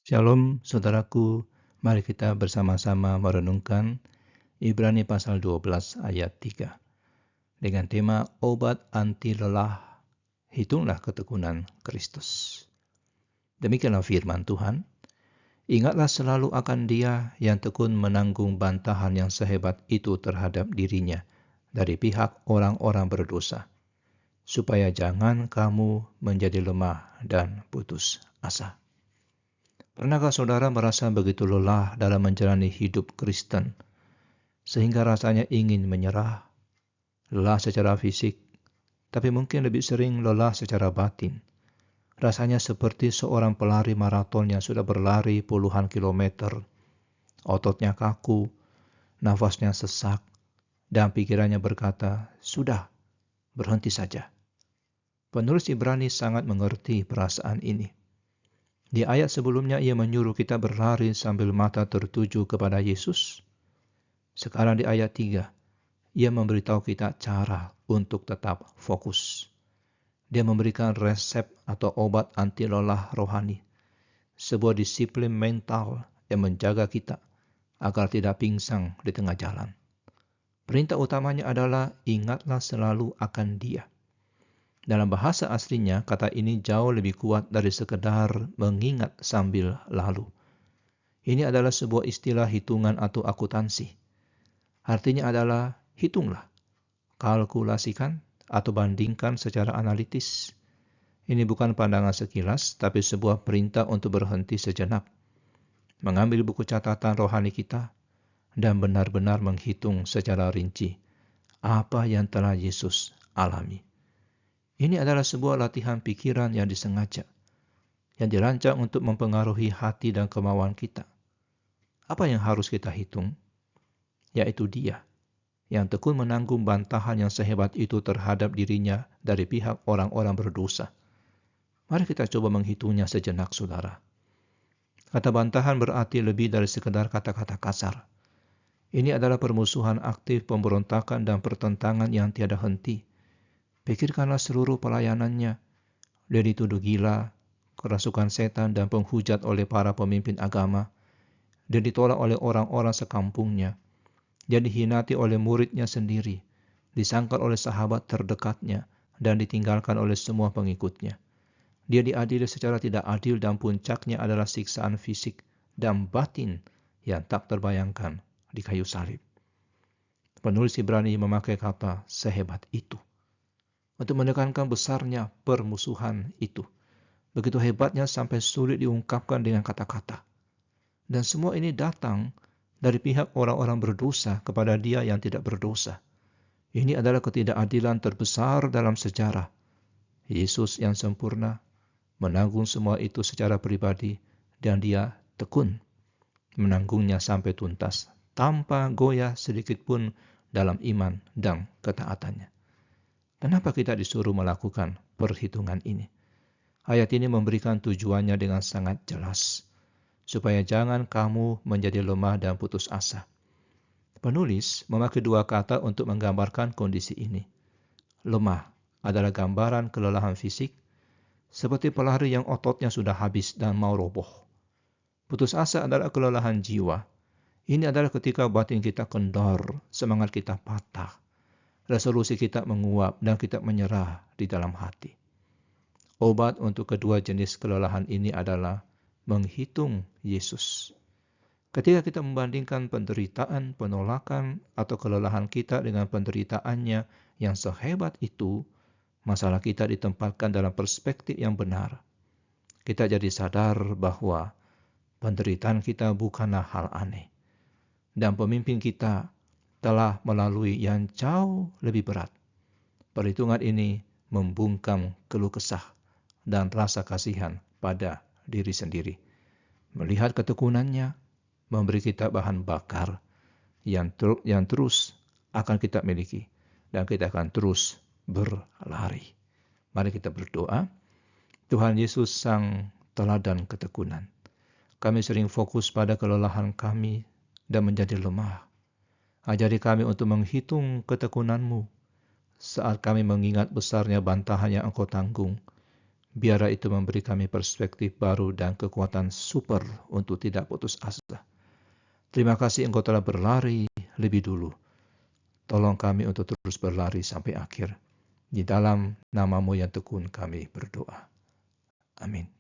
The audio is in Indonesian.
Shalom saudaraku, mari kita bersama-sama merenungkan Ibrani pasal 12 ayat 3 dengan tema obat anti lelah, hitunglah ketekunan Kristus. Demikianlah firman Tuhan, ingatlah selalu akan Dia yang tekun menanggung bantahan yang sehebat itu terhadap dirinya dari pihak orang-orang berdosa, supaya jangan kamu menjadi lemah dan putus asa. Pernahkah saudara merasa begitu lelah dalam menjalani hidup Kristen, sehingga rasanya ingin menyerah? Lelah secara fisik, tapi mungkin lebih sering lelah secara batin. Rasanya seperti seorang pelari maraton yang sudah berlari puluhan kilometer. Ototnya kaku, nafasnya sesak, dan pikirannya berkata, "Sudah, berhenti saja." Penulis Ibrani sangat mengerti perasaan ini. Di ayat sebelumnya ia menyuruh kita berlari sambil mata tertuju kepada Yesus. Sekarang di ayat 3, ia memberitahu kita cara untuk tetap fokus. Dia memberikan resep atau obat anti lelah rohani, sebuah disiplin mental yang menjaga kita agar tidak pingsan di tengah jalan. Perintah utamanya adalah ingatlah selalu akan Dia. Dalam bahasa aslinya, kata ini jauh lebih kuat dari sekedar mengingat sambil lalu. Ini adalah sebuah istilah hitungan atau akuntansi. Artinya adalah hitunglah, kalkulasikan, atau bandingkan secara analitis. Ini bukan pandangan sekilas, tapi sebuah perintah untuk berhenti sejenak, mengambil buku catatan rohani kita, dan benar-benar menghitung secara rinci apa yang telah Yesus alami. Ini adalah sebuah latihan pikiran yang disengaja, yang dirancang untuk mempengaruhi hati dan kemauan kita. Apa yang harus kita hitung? Yaitu Dia, yang tekun menanggung bantahan yang sehebat itu terhadap dirinya dari pihak orang-orang berdosa. Mari kita coba menghitungnya sejenak, saudara. Kata bantahan berarti lebih dari sekedar kata-kata kasar. Ini adalah permusuhan aktif, pemberontakan, dan pertentangan yang tiada henti. Pikirkanlah seluruh pelayanannya. Dia dituduh gila, kerasukan setan, dan penghujat oleh para pemimpin agama. Dia ditolak oleh orang-orang sekampungnya. Dia dihinati oleh muridnya sendiri, disangkal oleh sahabat terdekatnya, dan ditinggalkan oleh semua pengikutnya. Dia diadili secara tidak adil dan puncaknya adalah siksaan fisik dan batin yang tak terbayangkan di kayu salib. Penulis Ibrani memakai kata sehebat itu untuk menekankan besarnya permusuhan itu. Begitu hebatnya sampai sulit diungkapkan dengan kata-kata. Dan semua ini datang dari pihak orang-orang berdosa kepada Dia yang tidak berdosa. Ini adalah ketidakadilan terbesar dalam sejarah. Yesus yang sempurna menanggung semua itu secara pribadi, dan Dia tekun menanggungnya sampai tuntas, tanpa goyah sedikit pun dalam iman dan ketaatannya. Kenapa kita disuruh melakukan perhitungan ini? Ayat ini memberikan tujuannya dengan sangat jelas, supaya jangan kamu menjadi lemah dan putus asa. Penulis memakai dua kata untuk menggambarkan kondisi ini. Lemah adalah gambaran kelelahan fisik, seperti pelari yang ototnya sudah habis dan mau roboh. Putus asa adalah kelelahan jiwa. Ini adalah ketika batin kita kendor, semangat kita patah, resolusi kita menguap, dan kita menyerah di dalam hati. Obat untuk kedua jenis kelelahan ini adalah menghitung Yesus. Ketika kita membandingkan penderitaan, penolakan, atau kelelahan kita dengan penderitaannya yang sehebat itu, masalah kita ditempatkan dalam perspektif yang benar. Kita jadi sadar bahwa penderitaan kita bukanlah hal aneh. Dan pemimpin kita telah melalui yang jauh lebih berat. Perhitungan ini membungkam keluh kesah dan rasa kasihan pada diri sendiri. Melihat ketekunannya, memberi kita bahan bakar yang terus akan kita miliki, dan kita akan terus berlari. Mari kita berdoa. Tuhan Yesus, Sang Teladan Ketekunan, kami sering fokus pada kelelahan kami dan menjadi lemah. Ajari kami untuk menghitung ketekunan-Mu saat kami mengingat besarnya bantahan yang Engkau tanggung. Biarlah itu memberi kami perspektif baru dan kekuatan super untuk tidak putus asa. Terima kasih Engkau telah berlari lebih dulu. Tolong kami untuk terus berlari sampai akhir. Di dalam nama-Mu yang tekun kami berdoa. Amin.